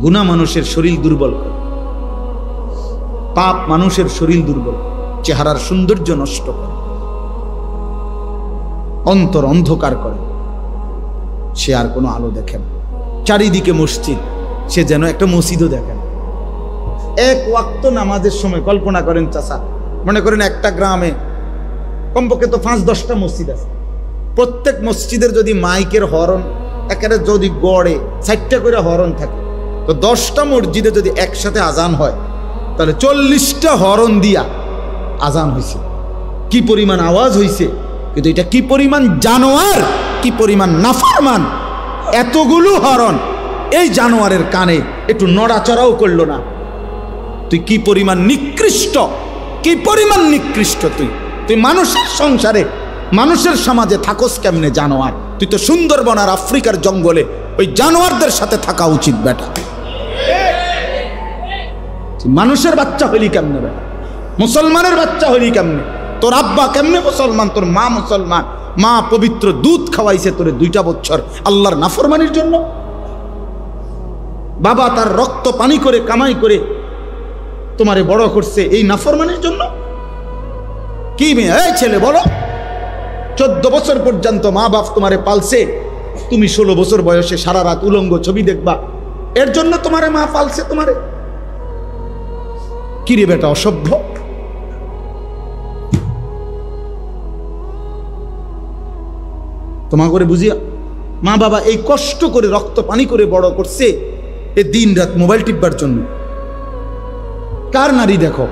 গুনাহ মানুষের শরীর দুর্বল করে, পাপ মানুষের শরীর দুর্বল, চেহারার সৌন্দর্য নষ্ট করে, অন্তর অন্ধকার করে, সে আর কোনো আলো দেখে না। চারিদিকে মসজিদ, সে যেন একটা মসজিদও দেখে না। এক ওয়াক্ত নামাজের সময় কল্পনা করেন চাচা, মনে করেন একটা গ্রামে কমপক্ষে তো 5-10টা মসজিদ আছে, প্রত্যেক মসজিদের যদি মাইকের হরন একেবারে যদি গড়ে 4টা করে হরন থাকে, তো 10টা মসজিদে যদি একসাথে আজান হয় তাহলে 40টা হরন দিয়া আজান হয়েছে। কি পরিমাণ আওয়াজ হয়েছে, কিন্তু এটা কি পরিমাণ জানোয়ার, কি পরিমাণ নাফরমান, এতগুলো হরন এই জানোয়ারের কানে একটু নড়াচড়াও করলো না। তুই কি পরিমাণ নিকৃষ্ট, কি পরিমাণ নিকৃষ্ট তুই তুই মানুষের সংসারে, মানুষের সমাজে থাকস কেমনে জানোয়ার? তুই তো সুন্দরবন আর আফ্রিকার জঙ্গলে ওই জানোয়ারদের সাথে থাকা উচিত বেটা। তুই মানুষের বাচ্চা হইলি কেমনে বেটা? মুসলমানের বাচ্চা হইলি কেমনে? তোর আব্বা কেমনে মুসলমান, তোর মা মুসলমান, মা পবিত্র দুধ খাওয়াইছে তোরে 2টা বছর আল্লাহর নাফরমানির জন্য। বাবা তার রক্ত পানি করে কামাই করে তোমারে বড় করছে এই নাফরমানির জন্য। কি মেয়ে, এই ছেলে বলো, 14 বছর পর্যন্ত মা বাপ তোমারে পালছে, তুমি 16 বছর বয়সে সারা রাত উলঙ্গ ছবি দেখবা, এর জন্য তোমারে মা পালছে তোমারে? কি রে বেটা অসভ্য! তোমা করে বুঝিয়া মা বাবা এই কষ্ট করে রক্ত পানি করে বড় করছে এ দিন রাত মোবাইল টিপবার জন্য। কার নারী দেখো?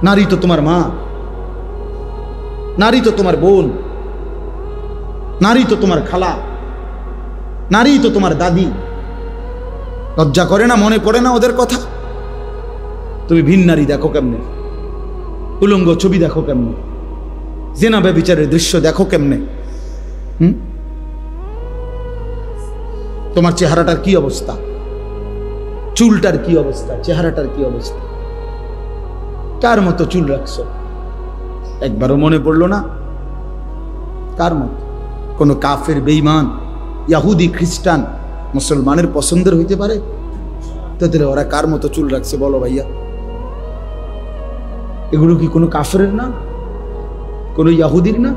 নারী তো তোমার মা, নারী তো তোমার বোন, নারী তো তোমার খালা, নারী তো তোমার দাদি। লজ্জা করে না, মনে পড়ে না ওদের কথা? তুমি ভিন নারী দেখো কেমনে, উলঙ্গ ছবি দেখো কেমনে, জেনা ব্যভিচারের দৃশ্য দেখো কেমনে। তোমার চেহারাটার কি অবস্থা, চুলটার কি অবস্থা, চেহারাটার কি অবস্থা? কার মতো চুল রাখছো? একবারও মনে পড়লো না? কার মতো? কোন কাফের, বেঈমান, ইহুদি, খ্রিস্টান মুসলমানের পছন্দের হইতে পারে? তাদের ওরা কার মতো চুল রাখছে বলো ভাইয়া? এগুলো কি কোনো কাফের না, কোনো ইহুদির না?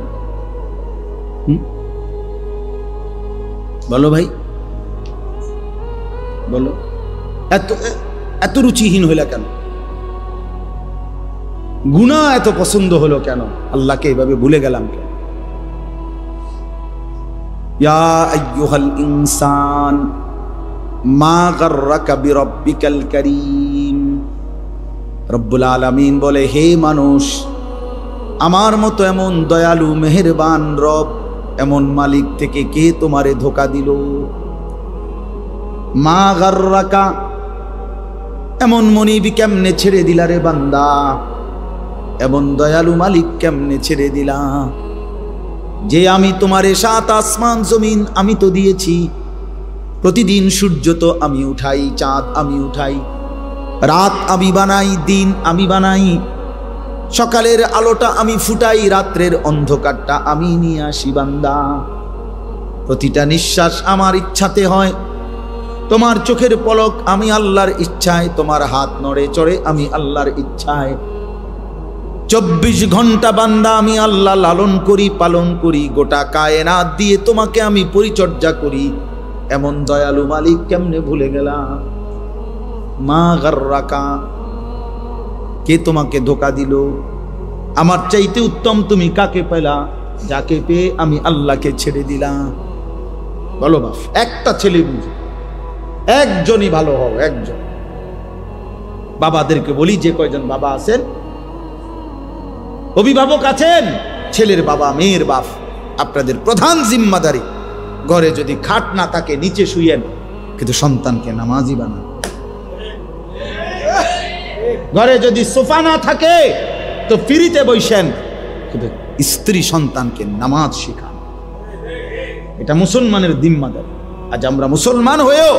বলো ভাই, বলো। এত এত রুচিহীন হইলা কেন? গুনাহ এত পছন্দ হলো কেন? আল্লাহকে এভাবে ভুলে গেলাম কেন? ইয়া আইয়ুহাল ইনসান মা গাররাকা বিরাব্বিকাল কারীম। রব্বুল আলামিন বলে, হে মানুষ, আমার মতো এমন দয়ালু মেহেরবান রব, এমন মালিক থেকে কে তোমারে ধোঁকা দিল? মা গাররাকা, এমন মনিবি কেমনে ছেড়ে দিলা রে বান্দা? এমন দয়ালু মালিক কেমনে ছেড়ে দিলা? যে আমি তোমারে 7 আসমান জমিন আমি তো দিয়েছি, প্রতিদিন সূর্য তো আমি উঠাই, চাঁদ আমি উঠাই, রাত আমি বানাই, দিন আমি বানাই, সকালের আলোটা আমি ফুটাই, রাত্রের অন্ধকারটা আমি নিয়ে আসি বান্দা। প্রতিটা নিঃশ্বাস আমার ইচ্ছাতে হয়, তোমার চোখের পলক আমি আল্লাহর ইচ্ছায়, তোমার হাত নড়ে চড়ে আমি আল্লাহর ইচ্ছায়। 24 ঘন্টা বান্দা আমি আল্লাহ লালন করি, পালন করি, গোটা কায়নাত দিয়ে তোমাকে আমি পরিচর্যা করি। এমন দয়ালু মালিক কেমনে ভুলে গেলাম? মা গাররাকা, কে তোমাকে ধোঁকা দিল? আমার চাইতে উত্তম তুমি কাকে পেলা, যাকে পেয়ে আমি আল্লাহকে ছেড়ে দিলাম? বলো বাপ, একটা ছেলে বুঝে, একজনই ভালো হও, একজন। বাবাদেরকে বলি, যে কয়জন বাবা আছেন, অভিভাবক আছেন, ছেলের বাবা, মেয়ের বাপ, আপনাদের প্রধান জিম্মাদারি, ঘরে যদি খাট না থাকে নিচে শুয়েন, কিন্তু সন্তানকে নামাজি বানান। ঘরে যদি সোফা না থাকে তো ফ্রিতে বসেন, কিন্তু স্ত্রী সন্তানকে নামাজ শেখান। এটা মুসলমানের জিম্মাদারি। আজ আমরা মুসলমান হয়েও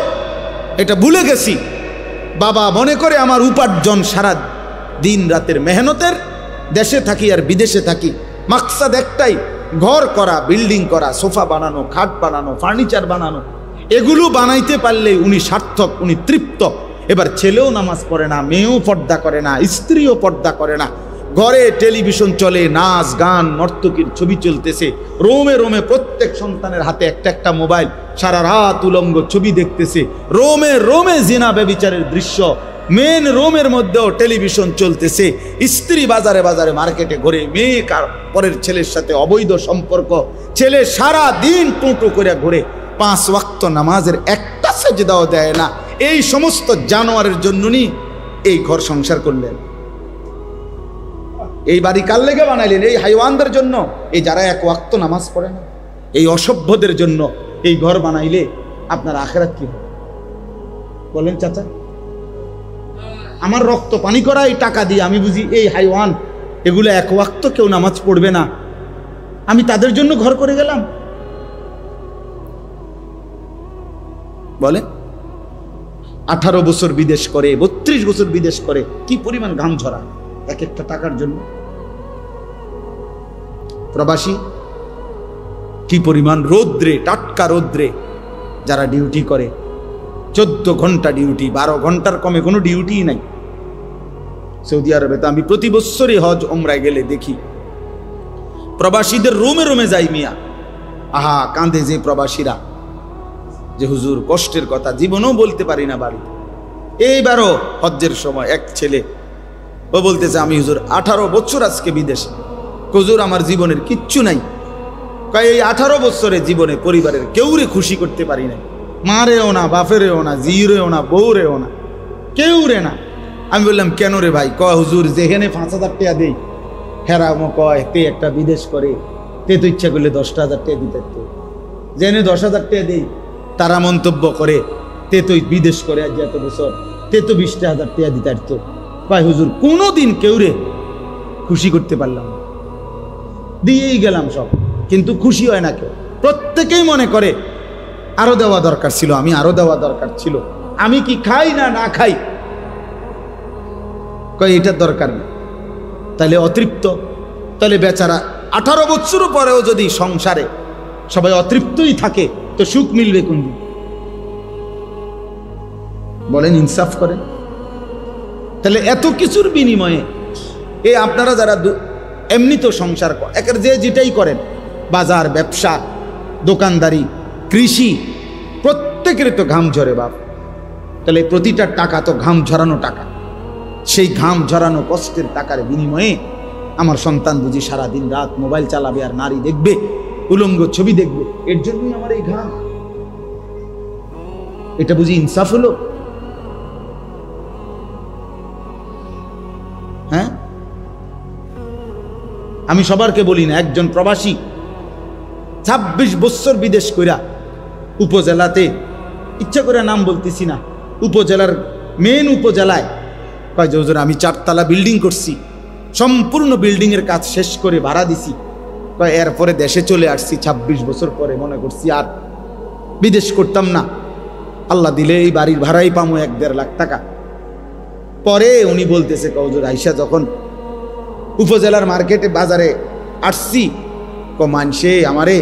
এটা ভুলে গেছি। বাবা মনে করে আমার উপার্জন সারা দিন রাতের মেহনতের, দেশে থাকি আর বিদেশে থাকি, মাকসাদ একটাই, ঘর করা, বিল্ডিং করা, সোফা বানানো, খাট বানানো, ফার্নিচার বানানো। এগুলো বানাইতে পারলে উনি সার্থক, উনি তৃপ্ত। এবার ছেলেও নামাজ পড়ে না, মেয়েও পর্দা করে না, স্ত্রীও পর্দা করে না, ঘরে টেলিভিশন চলে, নাচ গান নর্তকীর ছবি চলতেছে, রোমে রোমে প্রত্যেক সন্তানের হাতে একটা একটা মোবাইল, সারা রাত উলঙ্গ ছবি দেখতেছে, রোমে রোমে জিনা ব্যভিচারের দৃশ্য, মেন রোমের মধ্যেও টেলিভিশন চলতেছে, স্ত্রী বাজারে বাজারে মার্কেটে ঘুরে, মেয়ে পরের ছেলের সাথে অবৈধ সম্পর্ক, ছেলে সারা দিন টুঁটো করে ঘুরে, 5 ওয়াক্ত নামাজের একটা সেজদাও দেয় না। এই সমস্ত জানোয়ারের জন্যই এই ঘর সংসার করলেন, এই বাড়ি কার লেগে বানাইলেন? এই হাইওয়ানদের জন্য, এই যারা 1 ওয়াক্ত নামাজ পড়ে না, এই অসভ্যদের জন্য এই ঘর বানাইলে আপনার আখিরাত কি হবে বলেন চাচা? আমার রক্ত পানি করা এই টাকা দিয়ে আমি বুঝি এই হাইওয়ান এগুলো 1 ওয়াক্ত কেউ নামাজ পড়বে না, আমি তাদের জন্য ঘর করে গেলাম? বলে 18 বছর বিদেশ করে, 32 বছর বিদেশ করে, কি পরিমাণ ঘাম ঝরা এক একটা টাকার জন্য। প্রবাসী কি পরিমাণ রৌদ্রে, টাটকা রৌদ্রে যারা ডিউটি করে, 14 ঘন্টা ডিউটি, 12 ঘন্টার কমে কোনো ডিউটিই নাই সৌদি আরবে। তো আমি প্রতি বছরই হজ ওমরায় গেলে দেখি প্রবাসীদের রোমে রোমে যাই মিয়া, আহা কাঁদে যে প্রবাসীরা, যে হুজুর কষ্টের কথা জীবনেও বলতে পারি না বাড়িতে। এইবারও হজ্জের সময় এক ছেলে ও বলতেছে, আমি হুজুর 18 বছর আজকে বিদেশে, হুজুর আমার জীবনের কিচ্ছু নাই, কয় এই 18 বছরে জীবনে পরিবারের কেউরে খুশি করতে পারি নাই, মারেও না, বাপেরেও না, জিরেও না, বউরেও না, কেউ রে না। আমি বললাম কেন রে ভাই? কয় হুজুর যেখানে 5000 টাকা দেই, হেরামো কয় তে একটা বিদেশ করে, তে তো ইচ্ছা করলে 10,000 টাকা দিতে, যেখানে 10,000 টাকা দেই তারা মন্তব্য করে তে তো বিদেশ করে আজ এত বছর, তে তো 20,000 টাকা দিতে পারতো। ভাই হুজুর কোনোদিন কেউরে খুশি করতে পারলাম না, দিয়েই গেলাম সব, কিন্তু খুশি হয় না কেউ। প্রত্যেকেই মনে করে আরো দেওয়া দরকার ছিল, আমি আরো দেওয়া দরকার ছিল, আমি কি খাই না না খাই, কয় এটার দরকার নেই। তাহলে অতৃপ্ত, তাহলে বেচারা 18 বছর পরেও যদি সংসারে সবাই অতৃপ্তই থাকে তো সুখ মিলবে কোন দিন বলেন? ইনসাফ করেন। তাহলে এত কিছুর বিনিময়ে এই আপনারা যারা এমনি তো সংসার একের যে যেটাই করেন, বাজার, ব্যবসা, দোকানদারি, কৃষি, প্রত্যেকের তো ঘাম ঝরে বাপ। তাহলে প্রতিটা টাকা তো ঘাম ঝরানো টাকা, সেই ঘাম ঝরানো কষ্টের টাকার বিনিময়ে আমার সন্তান বুঝি সারাদিন রাত মোবাইল চালাবে আর নারী দেখবে, উলঙ্গ ছবি দেখবে, এর জন্যই আমার এই ঘাম। এটা বুঝি ইনসাফ হলো? হ্যাঁ, আমি সবারকে বলি না, একজন প্রবাসী 26 বছর বিদেশ কইরা উপজেলাতে, ইচ্ছা করে নাম বলতেছি না, উপজেলার মেন উপজেলায় কয় যে হুজুর আমি 4 তলা বিল্ডিং করছি, সম্পূর্ণ বিল্ডিং এর কাজ শেষ করে ভাড়া দিছি, কয় এরপরে দেশে চলে আসছি 26 বছর পরে, মনে করছি আর বিদেশ করতাম না, আল্লাহ দিলে এই বাড়ির ভাড়াই পামো 1-1.5 লাখ টাকা। পরে উনি বলতেছে হুজুর আইসা যখন উপজেলার মার্কেটে বাজারে আসছি, মানসে আমারে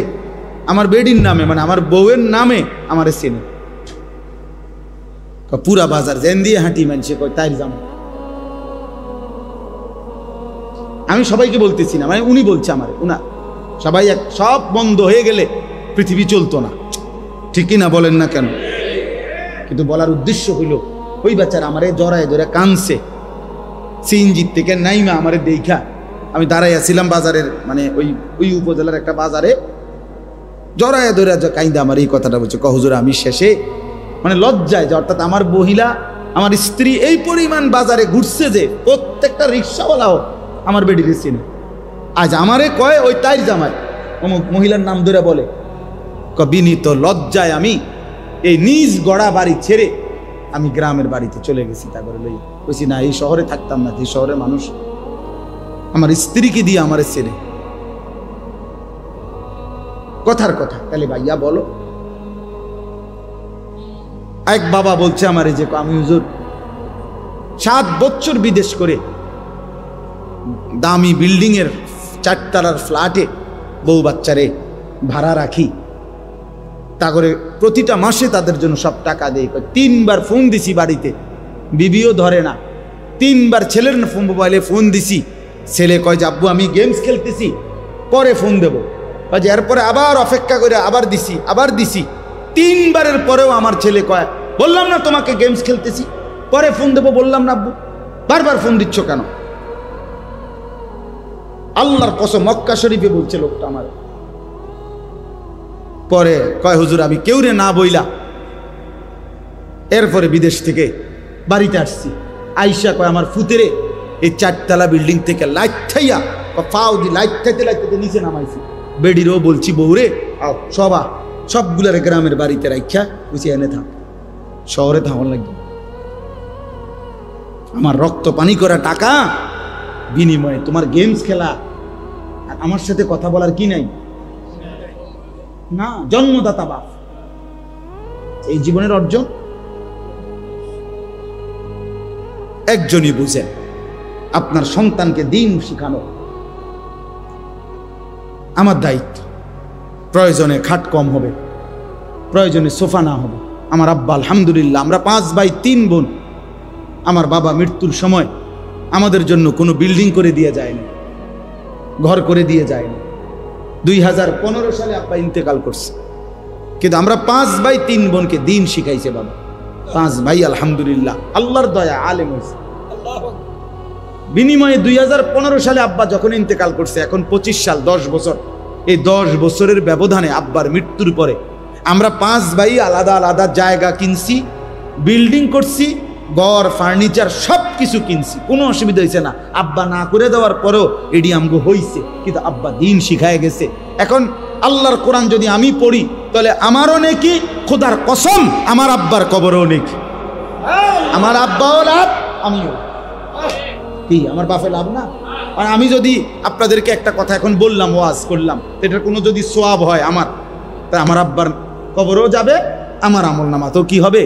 আমার বেডির নামে, মানে আমার বউয়ের নামে আমারে চেনে, পুরা বাজার জেন দিয়ে হাঁটি মানসে, কয় তাই যাম। আমি সবাইকে বলতেছি না, মানে উনি বলছে আমারে, উনা সবাই সব বন্ধ হয়ে গেলে পৃথিবী চলতো না, ঠিকই না বলেন না কেন? কিন্তু বলার উদ্দেশ্য হইল ওই বেচারা আমারে জড়ায় ধরে কানছে, সিএনজির থেকে নাইমা আমারে দেখা, আমি দাঁড়াইয়াছিলাম বাজারের, মানে ওই উপজেলার একটা বাজারে, জড়ায় ধরে কাইন্দা আমার এই কথাটা বলছে, হুজুর আমি শেষে মানে লজ্জায়, যে অর্থাৎ আমার মহিলা, আমার স্ত্রী এই পরিমাণ বাজারে ঘুরছে যে প্রত্যেকটা রিক্সাওয়ালাও আমার বেডিরে চিনে, আজ আমারে কয় ওই তাই জামাই অমুক মহিলার নাম ধরে বলে, বিনীত লজ্জায় আমি এই নিজ গড়া বাড়ি ছেড়ে আমি গ্রামের বাড়িতে চলে গেছি, তারপরে লই বলছি না এই শহরে থাকতাম না, এই শহরে মানুষ আমার স্ত্রীকে দিয়ে আমার ছেড়ে, কথার কথা। তাহলে ভাইয়া বলো, এক বাবা বলছে আমার যে আমি হুজুর 7 বছর বিদেশ করে দামি বিল্ডিং এর 4 তলার ফ্ল্যাটে বউ বাচ্চারে ভাড়া রাখি, তা করে প্রতিটা মাসে তাদের জন্য সব টাকা দেয়। 3 বার ফোন দিছি বাড়িতে, বিবিও ধরে না। 3 বার ছেলের মোবাইলে ফোন দিছি, ছেলে কয় যে আব্বু আমি গেমস খেলতেছি, পরে ফোন দেবো। যে এরপরে আবার অপেক্ষা করে আবার দিছি 3 বারের পরেও আমার ছেলে কয় বললাম না তোমাকে গেমস খেলতেছি, পরে ফোন দেবো বললাম না আব্বু, বারবার ফোন দিচ্ছ কেন? আল্লাহর কসম মক্কা শরীফে বলছে লোকটা আমার। পরে কয় হুজুর আমি কেউরে না বইলা এরপরে বিদেশ থেকে বাড়িতে আসছি। আইসা কয় আমার ফুতেরে এই 4 তলা বিল্ডিং থেকে লাইট থাইয়া পাও দি লাইট খাইতে নিচে নামাইছি। বেডিরও বলছি বউরে আও সবগুলার গ্রামের বাড়িতে রাখা বুঝি এনে থাক, শহরে থাকার লাগবে। আমার রক্ত পানি করা টাকা বিনিময়ে তোমার গেমস খেলা আর আমার সাথে কথা বলার কি নাই? না, জন্মদাতা বাপ। এই জীবনের অর্জন একজনই বুঝেন, আপনার সন্তানকে দিন শিখানো আমার দায়িত্ব। প্রয়োজনে খাট কম হবে, প্রয়োজনে সোফা না হবে। আমার আব্বা আলহামদুলিল্লাহ, আমরা 5 ভাই 3 বোন। আমার বাবা মৃত্যুর সময় আমাদের জন্য কোনো বিল্ডিং করে দিয়ে যায়নি, ঘর করে দিয়ে যায়নি। 2015 সালে আব্বা ইন্তেকাল করছে, কিন্তু আমরা 5 ভাই 3 বোনকে দিন শিখাইছে বাবা। 5 ভাই আলহামদুলিল্লাহ আল্লাহর দয়া আলেম হয়েছে। বিনিময়ে 2015 সালে আব্বা যখন ইন্তেকাল করছে, এখন 25 সাল, 10 বছর। এই 10 বছরের ব্যবধানে আব্বার মৃত্যুর পরে আমরা 5 ভাই আলাদা আলাদা জায়গা কিনছি, বিল্ডিং করছি, ঘর ফার্নিচার সব কিছু কিনছি, কোনো অসুবিধা হয়েছে না। আব্বা না করে দেওয়ার পরেও এডি আমগো হইছে, কিন্তু আব্বা দিন শিখায় গেছে। এখন আল্লাহর কোরআন যদি আমি পড়ি তাহলে আমারও নেকি, খোদার কসম আমার আব্বার কবরও নেকি। আমার আব্বাও লাভ, আমিও কি, আমার বাপে লাভ না? আর আমি যদি আপনাদেরকে একটা কথা এখন বললাম, ওয়াজ করলাম, এটার কোনো যদি সোয়াব হয় আমার, তা আমার আব্বার কবরও যাবে, আমার আমল নামাতেও কি হবে?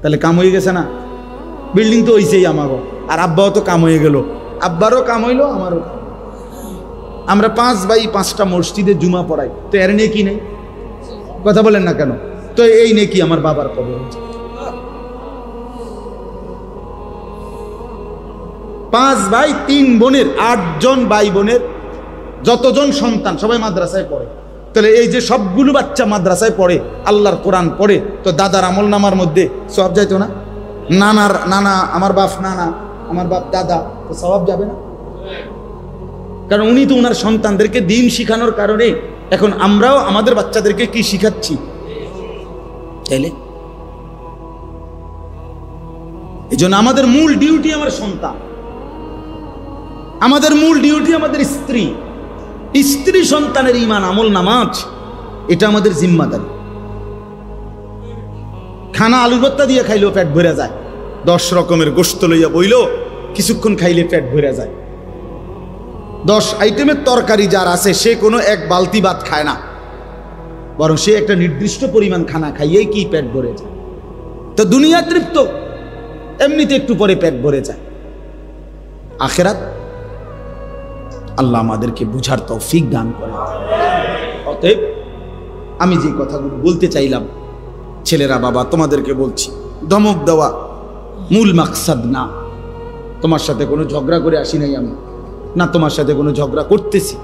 তাহলে কাম হয়ে গেছে না? বিল্ডিং তো হইছেই আমারও, আর আব্বাও তো কাম হয়ে গেল, আব্বারও কাম হইলো, আমারও। আমরা 5 ভাই 5টা মসজিদে জুমা পড়াই, তো এর নেকি নেই? কথা বলেন না কেন? তো এই নেকি আমার বাবার কবর। 5 ভাই 3 বোনের 8 জন ভাই বোনের যতজন সন্তান সবাই মাদ্রাসায় পড়ে। তাহলে এই যে সবগুলো বাচ্চা মাদ্রাসায় পড়ে, আল্লাহর কোরআন পড়ে, তো দাদার আমল নামার মধ্যে সওয়াব যাইতো না? নানা আমার বাপ নানা, আমার বাপ দাদা, তো সওয়াব যাবে না? কারণ উনি তো ওনার সন্তানদেরকে দিন শিখানোর কারণে এখন আমরাও আমাদের বাচ্চাদেরকে কি শিখাচ্ছি? তাইলে এই জন্য আমাদের মূল ডিউটি আমার সন্তান, আমাদের মূল ডিউটি আমাদের স্ত্রী সন্তানের ঈমান আমল নামাজ, এটা আমাদের জিম্মাদারি। খানা আলু ভর্তা দিয়ে খাইলেও পেট ভরে যায়, 10 রকমের গোশত লইয়া বইলেও কিছুক্ষণ খাইলে পেট ভরে যায়। 10 আইটেমের তরকারি যার আছে সে কোনো 1 বালতি ভাত খায় না, বরং সে একটা নির্দিষ্ট পরিমাণ খানা খাইয়েই কি পেট ভরে যায়। তো দুনিয়া তৃপ্ত, এমনিতে একটু পরে পেট ভরে যায়। আখিরাত আল্লাহ আমাদেরকে বুঝার তৌফিক দান করে। অতএব আমি যে কথাগুলো বলতে চাইলাম, ছেলেরা বাবা তোমাদেরকে বলছি, ধমক দেওয়া মূল মাকসাদ না। তোমার সাথে কোনো ঝগড়া করে আসি নাই আমি, না তোমার সাথে কোনো ঝগড়া করতেছি,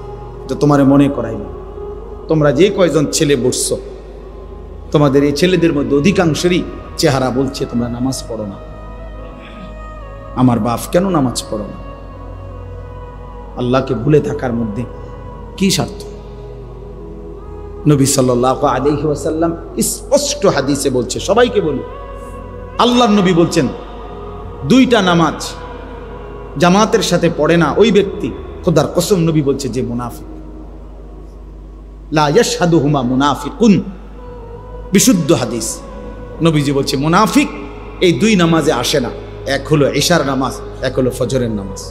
তো তোমারে মনে করাই না। তোমরা যে কয়জন ছেলে বসছ, তোমাদের এই ছেলেদের মধ্যে অধিকাংশেরই চেহারা বলছে তোমরা নামাজ পড়ো না। আমার বাপ কেন নামাজ পড়ো না? আল্লাহকে ভুলে থাকার মধ্যে কি স্বার্থ? নবী সাল্লাল্লাহু আলাইহি ওয়াসাল্লাম স্পষ্ট হাদিসে বলছে, সবাইকে বলি, আল্লাহর নবী বলছেন 2টা নামাজ জামাতের সাথে পড়ে না ওই ব্যক্তি, খোদার কসম নবী বলছে যে মুনাফিক। লা ইয়াশহাদুহুমা মুনাফিকুন, বিশুদ্ধ হাদিস। নবীজি বলছে মুনাফিক এই 2 নামাজে আসে না, এক হলো ইশার নামাজ, এক হলো ফজরের নামাজ।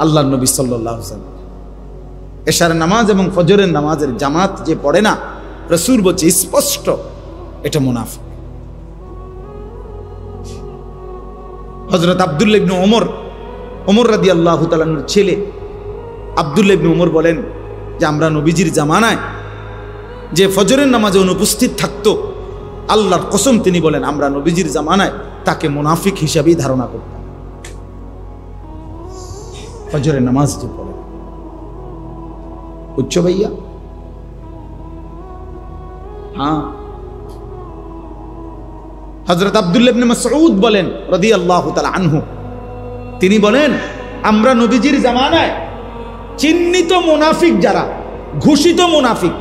আল্লাহর নবী সাল্লাল্লাহু আলাইহি ওয়াসাল্লাম ইশার নামাজ এবং ফজরের নামাজের জামাত যে পড়ে না, রাসূল বলছে স্পষ্ট এটা মুনাফিক। হযরত আব্দুল্লাহ ইবনে ওমর রাদিয়াল্লাহু তাআলার ছেলে আব্দুল্লাহ ইবনে ওমর বলেন, যে আমরা নবীজির জামানায় যে ফজরের নামাজে অনুপস্থিত থাকতো, আল্লাহর কসম তিনি বলেন আমরা নবীজির জামানায় তাকে মুনাফিক হিসাবেই ধারণা করতাম। ফজরের নামাজ যে পড়ে উচ্চ ভাইয়া, হ্যাঁ। হযরত আব্দুল্লাহ ইবনে মাসউদ বলেন রাদিয়াল্লাহু তাআলা আনহু, তিনি বলেন আমরা নবীজির জামানায় চিহ্নিত মুনাফিক, যারা ঘোষিত মুনাফিক,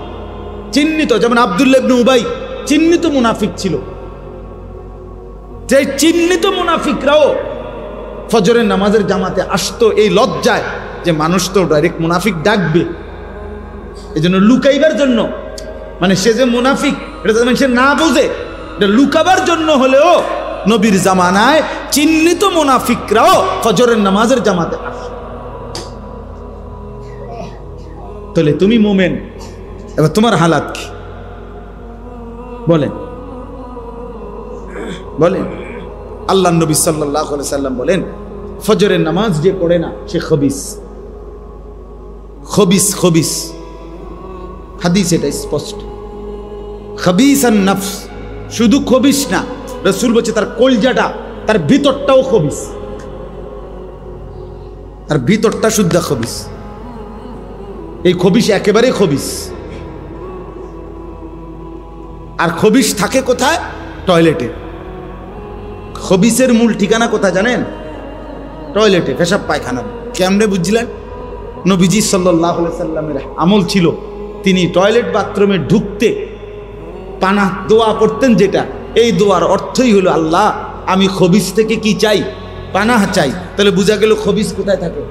চিহ্নিত, যেমন আব্দুল্লাহ ইবনে উবাই চিহ্নিত মুনাফিক ছিল, যে চিহ্নিত মুনাফিকরাও ফজরের নামাজের জামাতে আসতো এই লজ্জায় যে মানুষ তো ডাইরেক্ট মুনাফিক ডাকবে, এজন্য লুকাইবার জন্য, মানে সে যে মুনাফিক এটা সে না বুঝে, এটা লুকাবার জন্য হলেও নবীর জামানায় চিহ্নিত মুনাফিকরাও ফজরের নামাজের জামাতে আসে। তাহলে তুমি মোমেন, এবার তোমার হালাত কি বলেন বলেন। আল্লাহ নবী সাল্লাল্লাহু আলাইহি সাল্লাম বলেন ফজরের নামাজ যে পড়ে না সে খবিস, খবিস, খবিস, হাদিস এটা স্পষ্ট। খবিসান নফস, শুধু খবিস না, রাসূল বলছে তার কলজাটা, তার ভিতরটাও খবিস, তার ভিতরটা শুদ্ধ খবিস। এই খবিস একেবারে খবিস। আর খবিস থাকে কোথায়? টয়লেটে। খবিসের মূল ঠিকানা কোথায় জানেন? টয়লেটে, পেশাব পায়খানা। কেমনে বুঝছিলেন? নবীজি সাল্লাল্লাহু আলাইহি সাল্লামের আমল ছিল তিনি টয়লেট বাথরুমে ঢুকতে পানাহ দোয়া পড়তেন, যেটা এই দোয়ার অর্থই হলো আল্লাহ আমি খবিস থেকে কি চাই? পানাহ চাই। তাহলে বোঝা গেল খবিস কোথায় থাকে।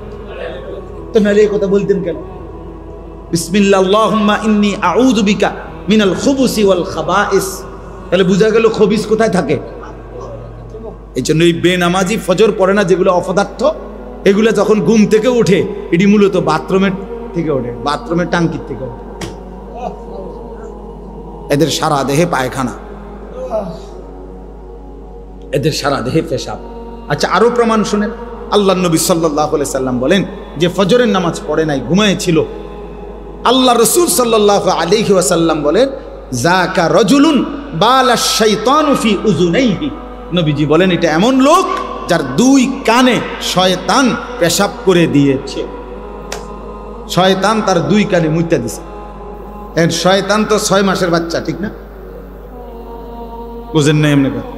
তো নাহলে এই কথা বলতেন কেন? বিসমিল্লাহ আল্লাহুম্মা ইন্নী আউযু বিকা মিনাল খুবুসি ওয়াল খাবাইস। তাহলে বোঝা গেল খবিস কোথায় থাকে। এই জন্য এই বেনামাজি ফজর পড়ে না যেগুলো অপদার্থ, এগুলো যখন ঘুম থেকে ওঠে এটি মূলত বাথরুমের থেকে ওঠে, বাথরুমের টাঙ্কির থেকে ওঠে। এদের সারা দেহে পায়খানা, এদের সারা দেহে পেশাব। আচ্ছা আরো প্রমাণ শুনেন। আল্লাহ নবী সাল্লাল্লাহু আলাইহি সাল্লাম বলেন যে ফজরের নামাজ পড়ে নাই, ঘুমায়েছিল, আল্লাহ রাসূল সাল্লাল্লাহু আলাইহি ওয়াসাল্লাম বলেন যাকা রাজুলুন বালা শাইতানু ফি উযুনাইহি। নবীজি বলেন এটা এমন লোক যার দুই কানে শয়তান পেশাব করে দিয়েছে। শয়তান তার দুই কানে মুইতা দিছে। এর শয়তান তো 6 মাসের বাচ্চা, ঠিক না? বুঝেন না এমনি কথা?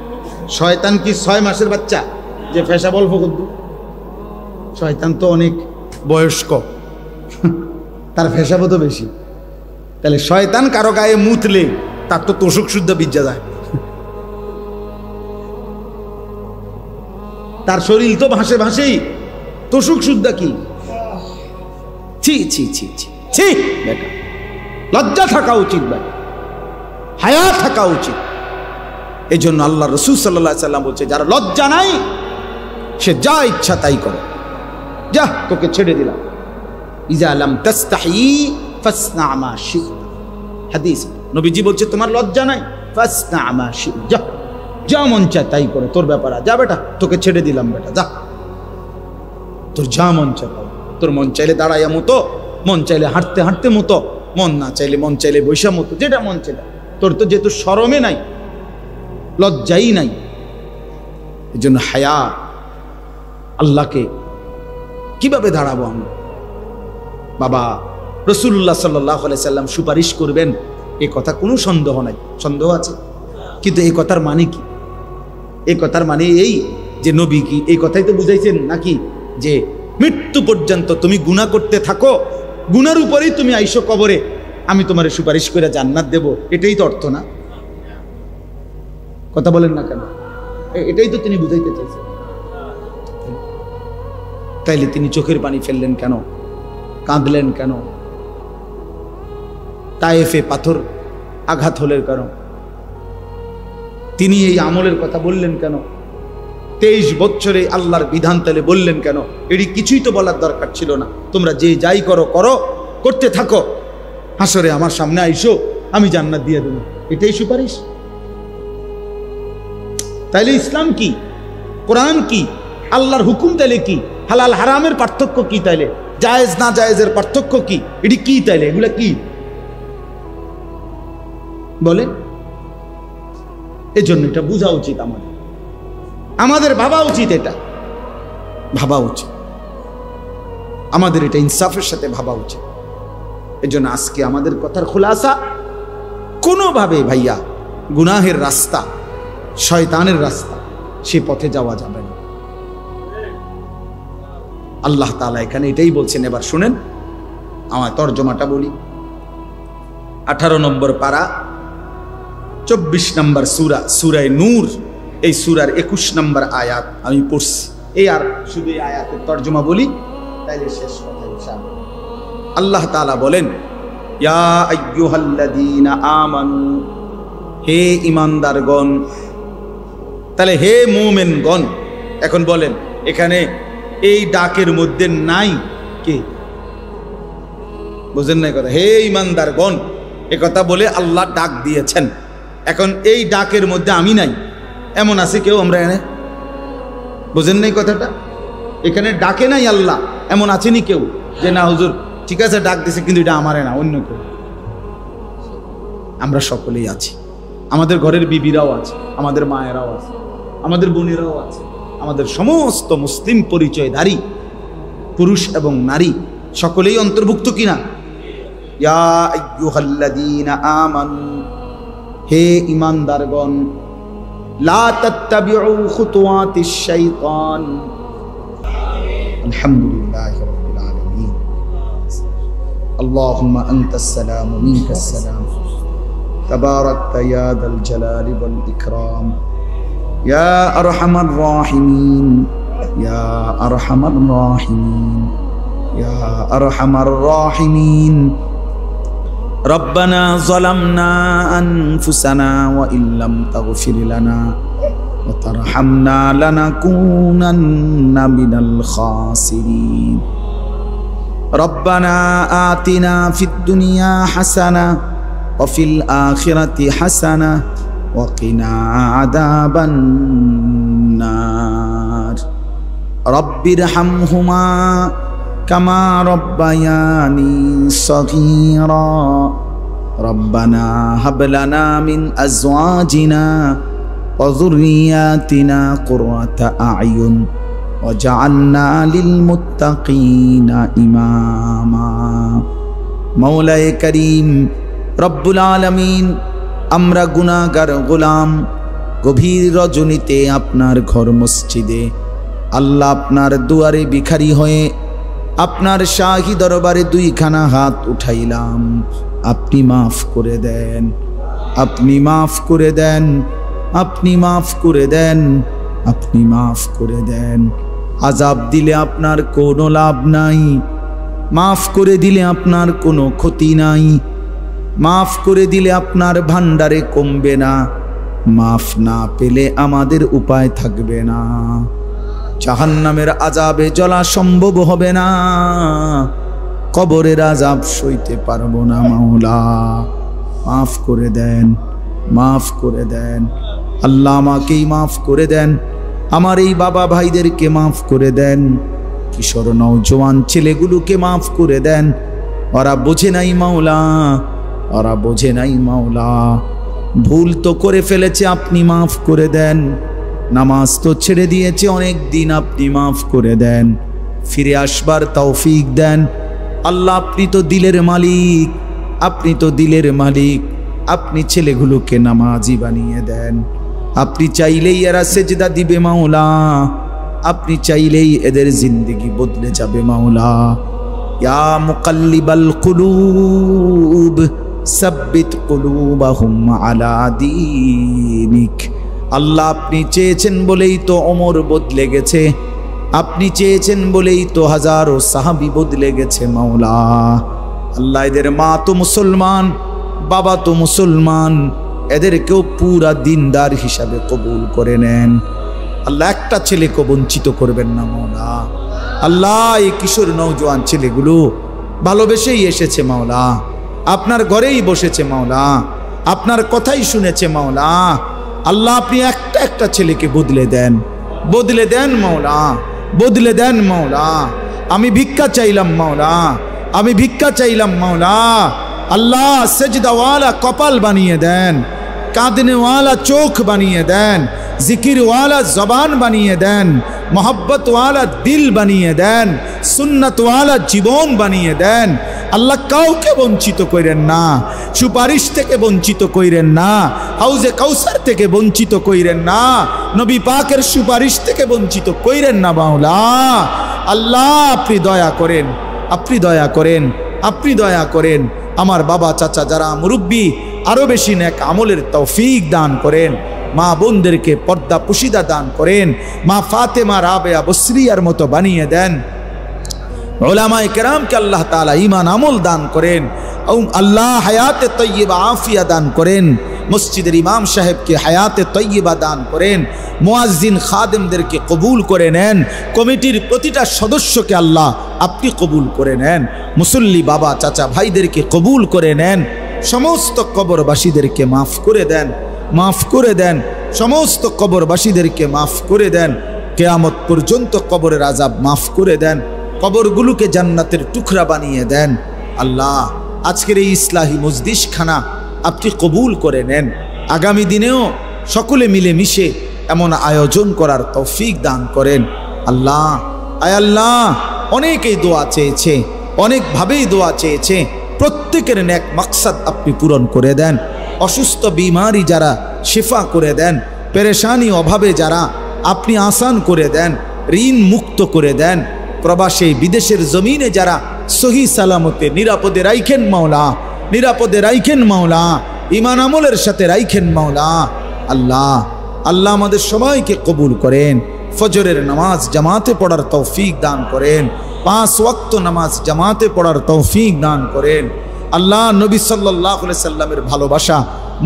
শয়তান কি 6 মাসের বাচ্চা যে পেশাব অল্প করবে? শয়তান তো অনেক বয়স্ক, তার পেশাবও তো বেশি। তাহলে শয়তান কারো গায়ে মুতলে তার তো তোষক শুদ্ধ বিজ্জা যায়, তার শরীর তো ভাসে ভাসেই, তোষক শুদ্ধ কি? ছি ছি ছি ছি ছি বেটা, লজ্জা থাকা উচিত, বেটা হায়া থাকা উচিত। এই জন্য আল্লাহ রাসূল সাল্লাল্লাহু আলাইহি সাল্লাম বলছে যারা লজ্জা নাই সে যা ইচ্ছা তাই করে, যা তোকে ছেড়ে দিলাম। ইজা লাম তাস্তাহি ফাসনা মা শি'তা। হাদিস নবীজি বলছে তোমার লজ্জা নাই, ফাসনা মা শি'তা, যা যা মন চায় তাই করে, তোর ব্যাপার, যা বেটা তোকে ছেড়ে দিলাম, বেটা যা, তোর যা মন চায়। তোর মন চাইলে দাঁড়াইয়া মতো, মন চাইলে হাঁটতে হাঁটতে মতো, মন না চাইলে মন চাইলে বৈশা মতো, যেটা মন চাইলে। তোর তো যেহেতু শরমে নাই, লজ্জাই নাই, এই জন্য হায়া। আল্লাহকে কিভাবে দাঁড়াবো আমরা? বাবা রাসূলুল্লাহ সাল্লাল্লাহু আলাইহি সাল্লাম সুপারিশ করবেন এ কথা কোনো সন্দেহ নাই। সন্দেহ আছে? কিন্তু এই কথার মানে কি? এই কথার মানে এই যে নবী কি এই কথাই তো বুঝাইছেন নাকি যে মৃত্যু পর্যন্ত তুমি গুনাহ করতে থাকো, গুনার উপরেই তুমি আইসো কবরে, আমি তোমারে সুপারিশ করে জান্নাত দেব, এটাই তো অর্থ না? কথা বলেন না কেন? এটাই তো তিনি বুঝাইতে চাইছেন। তাইলে তিনি চোখের পানি ফেললেন কেন? কাঁদলেন কেন? তায়েফে পাথর আঘাত হলের কারণ তিনি এই আমলের কথা বললেন কেন? 23 বছরে আল্লাহর বিধান তাহলে বললেন কেন? এটি কিছুই তো বলার দরকার ছিল না। তোমরা যে যাই করো করো, করতে থাকো, হাসরে আমার সামনে আইসো, আমি জান্নাত দিয়ে দেব, এটাই সুপারিশ? তাইলে ইসলাম কি? কোরআন কি? আল্লাহর হুকুম তাইলে কি? হালাল হারামের পার্থক্য কি? তাইলে জায়েজ না জায়েজের পার্থক্য কি? এটি কি তাইলে? এগুলা কি বলেন? এজন্য এটা বোঝা উচিত, আমাদের ভাবা উচিত, এটা ভাবা উচিত, আমাদের এটা ইনসাফের সাথে ভাবা উচিত। এজন্য আজকে আমাদের কথার খুলাসা, কোনোভাবে ভাইয়া গুনাহের রাস্তা, শয়তানের রাস্তা, সে পথে যাওয়া যাবে না। আল্লাহ তাআলা এখানে এটাই বলছেন। এবার শুনেন, আমার তর্জমাটা বলি। 18 নম্বর পারা, 24 নম্বর সূরা, সূরায়ে নূর, এই সূরার 21 নম্বর আয়াত আমি পড়ছি। এই আর শুধু এই আয়াতের তর্জমা বলি, তাইলে শেষ কথা ইনশাআল্লাহ। আল্লাহ তাআলা বলেন, ইয়া আইয়ুহাল্লাযীনা আমানু, হে ঈমানদারগণ। তাহলে হে মুমিনগণ। এখন বলেন, এখানে এই ডাকের মধ্যে নাই কে? বুঝেন না কথা? হে ঈমানদারগণ এ কথা বলে আল্লাহ ডাক দিয়েছেন। এখন এই ডাকের মধ্যে আমি নাই, এমন আছে কেউ? আমরা এনে বুঝেন নাই কথাটা? এখানে ডাকে নাই আল্লাহ, এমন আছেনি কেউ যে না হুজুর ঠিক আছে ডাক দিছে, কিন্তু এটা আমারে না, অন্য কেউ? আমরা সকলেই আছি। আমাদের ঘরের বিবিরাও আছে, আমাদের মায়েরাও আছে, আমাদের বোনেরাও আছে, আমাদের সমস্ত মুসলিম পরিচয়ধারী পুরুষ এবং নারী সকলেই অন্তর্ভুক্ত কিনা? ইয়া আইয়ুহাল্লাযীনা আমানু, হে ঈমানদারগণ। লা তাত্তাবিউ খুতুওয়াতিশ শাইতান। আলহামদুলিল্লাহি রাব্বিল আলামিন। আল্লাহুম্মা আনতাস সালামু মিনকাস সালাম। তাবারাকতা ইয়া যাল জালালি ওয়াল ইকরাম। ইয়া আরহামার রাহিমিন, ইয়া আরহামার রাহিমিন, ইয়া আরহামার রাহিমিন। রব্বানা যালামনা আনফুসানা ওয়া ইল্লাম তাগফির লানা ওয়া তারহামনা লানাকুনান্না মিনাল খাসিরিন। রব্বানা আতিনা ফিদ দুনিয়া হাসানা ওয়া ফিল আখিরাতি হাসানা ওয়া কিনা আযাবান নার। রব্বিরহামহুমা কামা রব্বায়ানি সগীরা। রব্বানা হাব লানা মিন আজওয়াজিনা ওয়া যুররিয়াতিনা কুররাতা আ'য়ুন ওয়াজআলনা লিল মুত্তাকিনা ইমামা। মাওলায়ে করিম রব্বুল আলামিন, আমরা গুনাহগার গোলাম, গভীর রজনীতে আপনার ঘর মসজিদে আল্লাহ আপনার দুয়ারে ভিখারি হয়ে আপনার শাহী দরবারে দুইখানা হাত উঠাইলাম। আপনি মাফ করে দেন, আপনি মাফ করে দেন, আপনি মাফ করে দেন, আপনি মাফ করে দেন। আযাব দিলে আপনার কোনো লাভ নাই, মাফ করে দিলে আপনার কোনো ক্ষতি নাই, মাফ করে দিলে আপনার ভান্ডারে কমবে না, মাফ না পেলে আমাদের উপায় থাকবে না। জাহান্নামের আযাবে জ্বলা সম্ভব হবে না, কবরের আযাব সইতে পারবো না। মাওলা মাফ করে দেন, মাফ করে দেন। আল্লাহ আমাকেই মাফ করে দেন, আমার এই বাবা ভাইদেরকে মাফ করে দেন, কিশোর নওজোয়ান ছেলেগুলোকে মাফ করে দেন। ওরা বোঝে নাই মাওলা, ওরা বোঝে নাই মাওলা। ভুল তো করে ফেলেছে, আপনি মাফ করে দেন। নামাজ তো ছেড়ে দিয়েছে অনেক দিন, আপনি মাফ করে দেন। ফিরে আসবার তৌফিক দেন। আল্লাহ আপনি তো দিলের মালিক, আপনি তো দিলের মালিক। আপনি ছেলেগুলোকে নামাজি বানিয়ে দেন। আপনি চাইলেই এরা সেজদা দিবে মাওলা, আপনি চাইলেই এদের জিন্দেগি বদলে যাবে মাওলা। ইয়া মুকাল্লিবাল কুলুব সাব্বিত কুলুবাহুম আলা দীনিক। আল্লাহ আপনি চেয়েছেন বলেই তো ওমর বদলে গেছে, আপনি চেয়েছেন বলেই তো হাজারো সাহাবী বদলে গেছে মাওলা। আল্লাহ এদের মা তো মুসলমান, বাবা তো মুসলমান, এদেরকেও পুরা দিনদার হিসাবে কবুল করে নেন। আল্লাহ একটা ছেলেকে বঞ্চিত করবেন না মাওলা। আল্লাহ এই কিশোর নওজোয়ান ছেলেগুলো ভালোবেসেই এসেছে মাওলা, আপনার ঘরেই বসেছে মাওলা, আপনার কথাই শুনেছে মাওলা। আল্লাহ আপনি একটা একটা ছেলেকে বদলে দেন, বদলে দেন মাওলা, বদলে দেন মাওলা। আমি ভিক্ষা চাইলাম মাওলা, আমি ভিক্ষা চাইলাম মাওলা। আল্লাহ সেজদাওয়ালা কপাল বানিয়ে দেন, কাঁদনেওয়ালা চোখ বানিয়ে দেন, জিকিরওয়ালা জবান বানিয়ে দেন, মোহব্বতওয়ালা দিল বানিয়ে দেন, সুন্নতওয়ালা জীবন বানিয়ে দেন। আল্লাহ কাউকে বঞ্চিত কইরেন না, সুপারিশ থেকে বঞ্চিত কইরেন না, হাউজে কাউসার থেকে বঞ্চিত কইরেন না, নবী পাকের সুপারিশ থেকে বঞ্চিত কইরেন না মাওলা। আল্লাহ আপনি দয়া করেন, আপনি দয়া করেন, আপনি দয়া করেন। আমার বাবা চাচা যারা মুরব্বী আরো বেশি নেক আমলের তৌফিক দান করেন। মা বোনদেরকে পর্দা পুশিদা দান করেন। মা ফাতেমা রাবেয়া বসরিয়ার মতো বানিয়ে দেন। উলামায়ে কেরামকে আল্লাহ তাআলা ঈমান আমল দান করেন। আল্লাহ হায়াতে তয়্যিবা আফিয়া দান করেন। মসজিদের ইমাম সাহেবকে হায়াতে তয়্যিবা দান করেন। মুয়াজ্জিন খাদেমদেরকে কবুল করে নেন। কমিটির প্রতিটা সদস্যকে আল্লাহ আপনি কবুল করে নেন। মুসল্লি বাবা চাচা ভাইদেরকে কবুল করে নেন। সমস্ত কবরবাসীদেরকে মাফ করে দেন, মাফ করে দেন। সমস্ত কবরবাসীদেরকে মাফ করে দেন। কিয়ামত পর্যন্ত কবরের আযাব মাফ করে দেন। কবরগুলোকে জান্নাতের টুকরা বানিয়ে দেন। আল্লাহ আজকের এই ইসলাহি মজলিসখানা আপনি কবুল করে নেন। আগামী দিনেও সকলে মিলে মিশে এমন আয়োজন করার তৌফিক দান করেন। আল্লাহ আয় আল্লাহ অনেকেই দোয়া চেয়েছে, অনেকভাবেই দোয়া চেয়েছে। প্রত্যেকের নেক মাকসাদ আপনি পূরণ করে দেন। অসুস্থ বিমারি যারা শিফা করে দেন, পেরেশানি অভাবে যারা আপনি আসান করে দেন, ঋণ মুক্ত করে দেন। প্রবাসী বিদেশের জমিনে যারা সহি সালামতে নিরাপদে রাইখেন মাওলা, নিরাপদে রাইখেন মাওলা, ঈমান আমলের সাথে রাইখেন মাওলা। আল্লাহ আল্লাহ আমাদের সবাইকে কবুল করেন। ফজরের নামাজ জামাতে পড়ার তৌফিক দান করেন। 5 ওয়াক্ত নামাজ জামাতে পড়ার তৌফিক দান করেন। আল্লাহ নবী সাল্লাল্লাহু আলাইহি সাল্লামের ভালোবাসা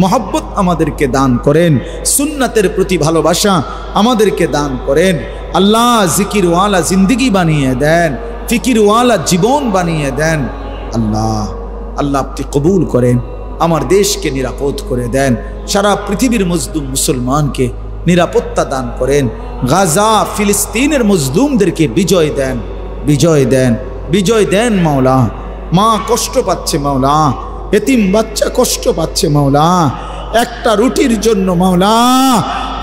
মোহাব্বত আমাদেরকে দান করেন। সুন্নাতের প্রতি ভালোবাসা আমাদেরকে দান করেন। আল্লাহ জিকিরওয়ালা জিন্দিগি বানিয়ে দেন, ফিকিরওয়ালা জীবন বানিয়ে দেন। আল্লাহ আল্লাহ আপনি কবুল করেন। আমার দেশকে নিরাপদ করে দেন। সারা পৃথিবীর মজলুম মুসলমানকে নিরাপত্তা দান করেন। গাজা ফিলিস্তিনের মজলুমদেরকে বিজয় দেন, বিজয় দেন, বিজয় দেন মাওলা। মা কষ্ট পাচ্ছে মাওলা, এতিম বাচ্চা কষ্ট পাচ্ছে মাওলা। একটা রুটির জন্য মাওলা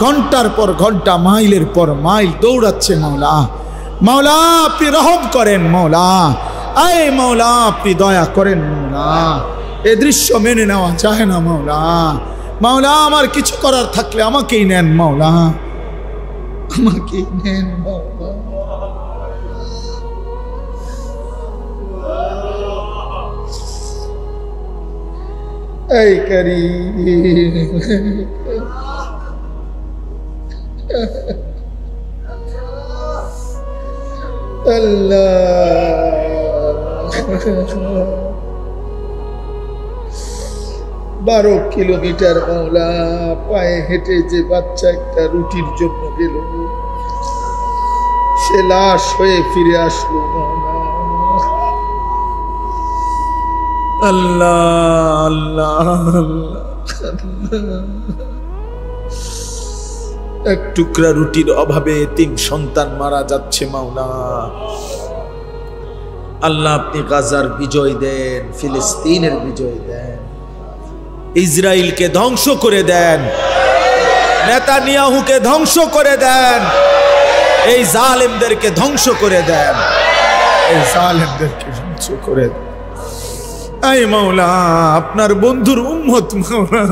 ঘন্টার পর ঘন্টা, মাইলের পর মাইল দৌড়াচ্ছে মাওলা। মাওলা আপনি রহম করেন মাওলা। আয় মাওলা আপনি দয়া করেন মাওলা। এ দৃশ্য মেনে নেওয়া যায় না মাওলা। মাওলা আমার কিছু করার থাকলে আমাকেই নেন মাওলা, আমাকেই নেন মাওলা। এই কারীম আল্লাহ 12 কিলোমিটার মাওলা পায়ে হেঁটে যে বাচ্চা একটা রুটির জন্য গেল, সে লাশ হয়ে ফিরে আসলো মাওলা। আল্লাহ আল্লাহ এক টুকরা রুটির অভাবে এতিম সন্তান মারা যাচ্ছে মাওলা। আল্লাহ আপনি গাজার বিজয় দেন, ফিলিস্তিনের বিজয় দেন, ইসরায়েলকে ধ্বংস করে দেন, নেতানিয়াহুকে ধ্বংস করে দেন, এই জালেমদেরকে ধ্বংস করে দেন, এই জালেমদেরকে ধ্বংস করে দেন। আয় মাওলা আপনার বন্ধুর উম্মত মাওলা,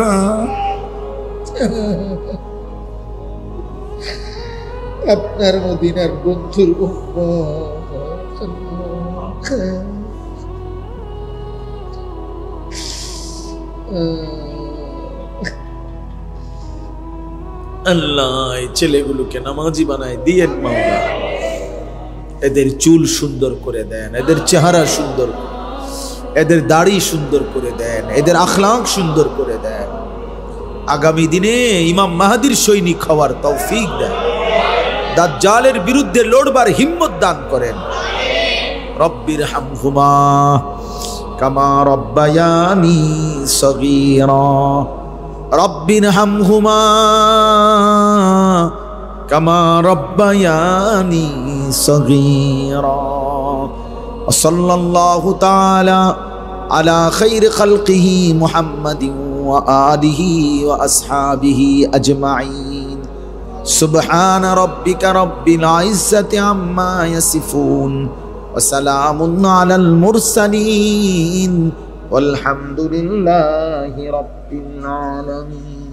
আপনার মদিনার বন্ধুর উম্মত আল্লাহ এই ছেলেগুলোকে নামাজি বানায় দিয়েন মাওলা। এদের চুল সুন্দর করে দেন, এদের চেহারা সুন্দর, এদের দাড়ি সুন্দর করে দেন, এদের আখলাক সুন্দর করে দেন। আগামী দিনে ইমাম মাহাদির সৈনিক হওয়ার তৌফিক দেন। দাজ্জালের বিরুদ্ধে লড়বার হিম্মত দান করেন। রব্বির হামহুমা কামা রব্বায়ানি সগীরা, রব্বির হামহুমা কামা রব্বায়ানি صغيرا وصلى الله تعالى على خير خلقه محمد وآله وأصحابه أجمعين سبحان ربك رب العزة عما يصفون وسلام على المرسلين والحمد لله رب العالمين.